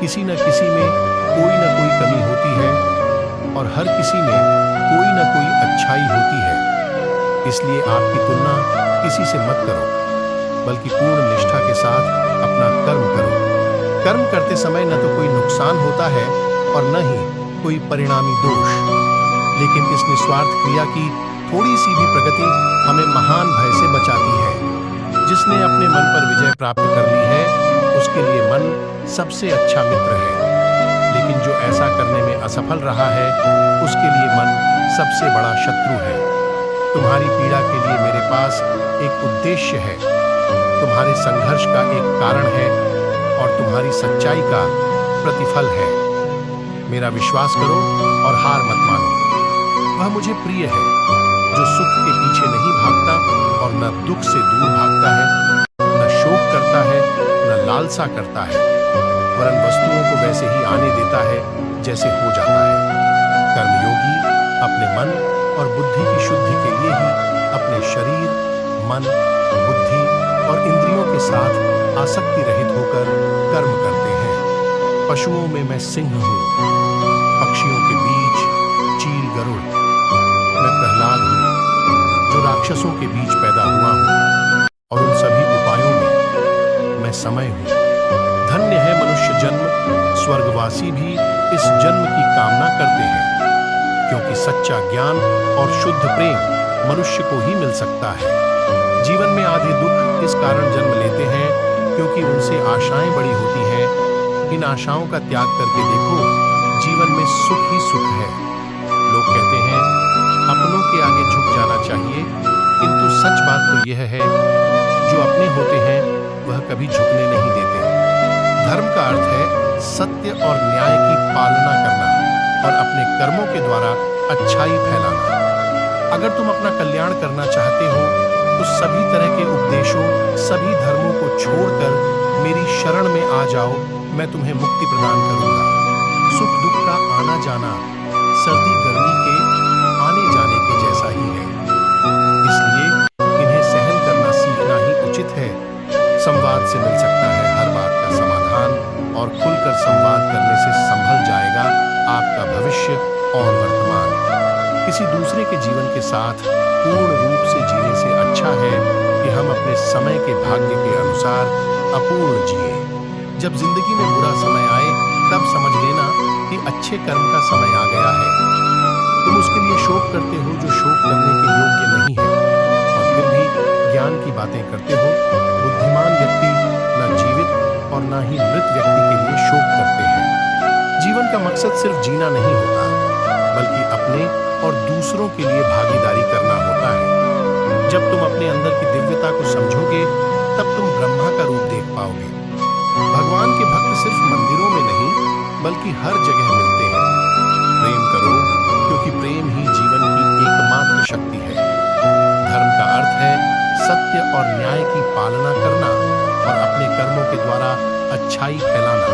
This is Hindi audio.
किसी न किसी में कोई न कोई कमी होती है और हर किसी में कोई न कोई अच्छाई होती है। इसलिए आपकी तुलना किसी से मत करो, बल्कि पूर्ण निष्ठा के साथ अपना कर्म करो। कर्म करते समय न तो कोई नुकसान होता है और न ही कोई परिणामी दोष, लेकिन इस निस्वार्थ क्रिया की थोड़ी सी भी प्रगति हमें महान भय से बचाती है। जिसने अपने मन पर विजय प्राप्त कर ली है, उसके लिए मन सबसे अच्छा मित्र है, लेकिन जो ऐसा करने में असफल रहा है, उसके लिए मन सबसे बड़ा शत्रु है। तुम्हारी पीड़ा के लिए मेरे पास एक उद्देश्य है, तुम्हारे संघर्ष का एक कारण है और तुम्हारी सच्चाई का प्रतिफल है। मेरा विश्वास करो और हार मत मानो। वह मुझे प्रिय है जो सुख के पीछे नहीं भागता और न दुख से दूर भागता है, न शोक करता है, न लालसा करता है, वरन वस्तुओं को वैसे ही आने देता है जैसे हो जाता है। कर्मयोगी अपने मन और बुद्धि की शुद्धि के लिए ही अपने शरीर, मन, बुद्धि और इंद्रियों के साथ आसक्ति रहित होकर कर्म करते हैं। पशुओं में मैं सिंह हूँ, पक्षियों के बीच चील गरुड़। मैं प्रहलाद हूँ जो राक्षसों के बीच पैदा हुआ हूँ, और उन सभी उपायों में मैं समय हूँ। धन्य है मनुष्य जन्म, स्वर्गवासी भी इस जन्म की कामना करते हैं, क्योंकि सच्चा ज्ञान और शुद्ध प्रेम मनुष्य को ही मिल सकता है। जीवन में आधे दुख इस कारण जन्म लेते हैं क्योंकि उनसे आशाएं बड़ी होती हैं। इन आशाओं का त्याग करके देखो, जीवन में सुख ही सुख है। लोग कहते हैं अपनों के आगे झुक जाना चाहिए, किंतु सच बात तो यह है, जो अपने होते हैं वह कभी झुकने नहीं देते। धर्म का अर्थ है सत्य और न्याय की पालना करना और अपने कर्मों के द्वारा अच्छाई फैलाना। अगर तुम अपना कल्याण करना चाहते हो तो सभी तरह के उपदेशों, सभी धर्मों को छोड़कर मेरी शरण में आ जाओ, मैं तुम्हें मुक्ति प्रदान करूंगा। सुख दुख का आना जाना सर्दी गर्मी के आने जाने के जैसा ही है, इसलिए इन्हें सहन करना सीखना ही उचित है। संवाद से मिल सकता है हर बात का समाधान, और खुलकर संवाद करने से संभल जाएगा आपका भविष्य और वर्तमान। किसी दूसरे के जीवन के साथ पूर्ण रूप से जीने से अच्छा है कि हम अपने समय के भाग्य के अनुसार अपूर्ण जिए। जब जिंदगी में बुरा समय आए तब समझ लेना कि अच्छे कर्म का समय आ गया है। तुम उसके लिए शोक करते हो जो शोक करने के योग्य नहीं है, और फिर भी ज्ञान की बातें करते हो। बुद्धिमान व्यक्ति न जीवित और न ही मृत व्यक्ति के लिए शोक करते हैं। जीवन का मकसद सिर्फ जीना नहीं होता, बल्कि अपने और दूसरों के लिए भागीदारी करना होता है। जब तुम अपने अंदर की दिव्यता को समझोगे, तब तुम ब्रह्मा का रूप देख पाओगे। भगवान के भक्त सिर्फ मंदिरों में नहीं, बल्कि हर जगह मिलते हैं। प्रेम करो, क्योंकि प्रेम ही जीवन की एकमात्र शक्ति है। धर्म का अर्थ है सत्य और न्याय की पालना करना और अपने कर्मों के द्वारा अच्छाई फैलाना।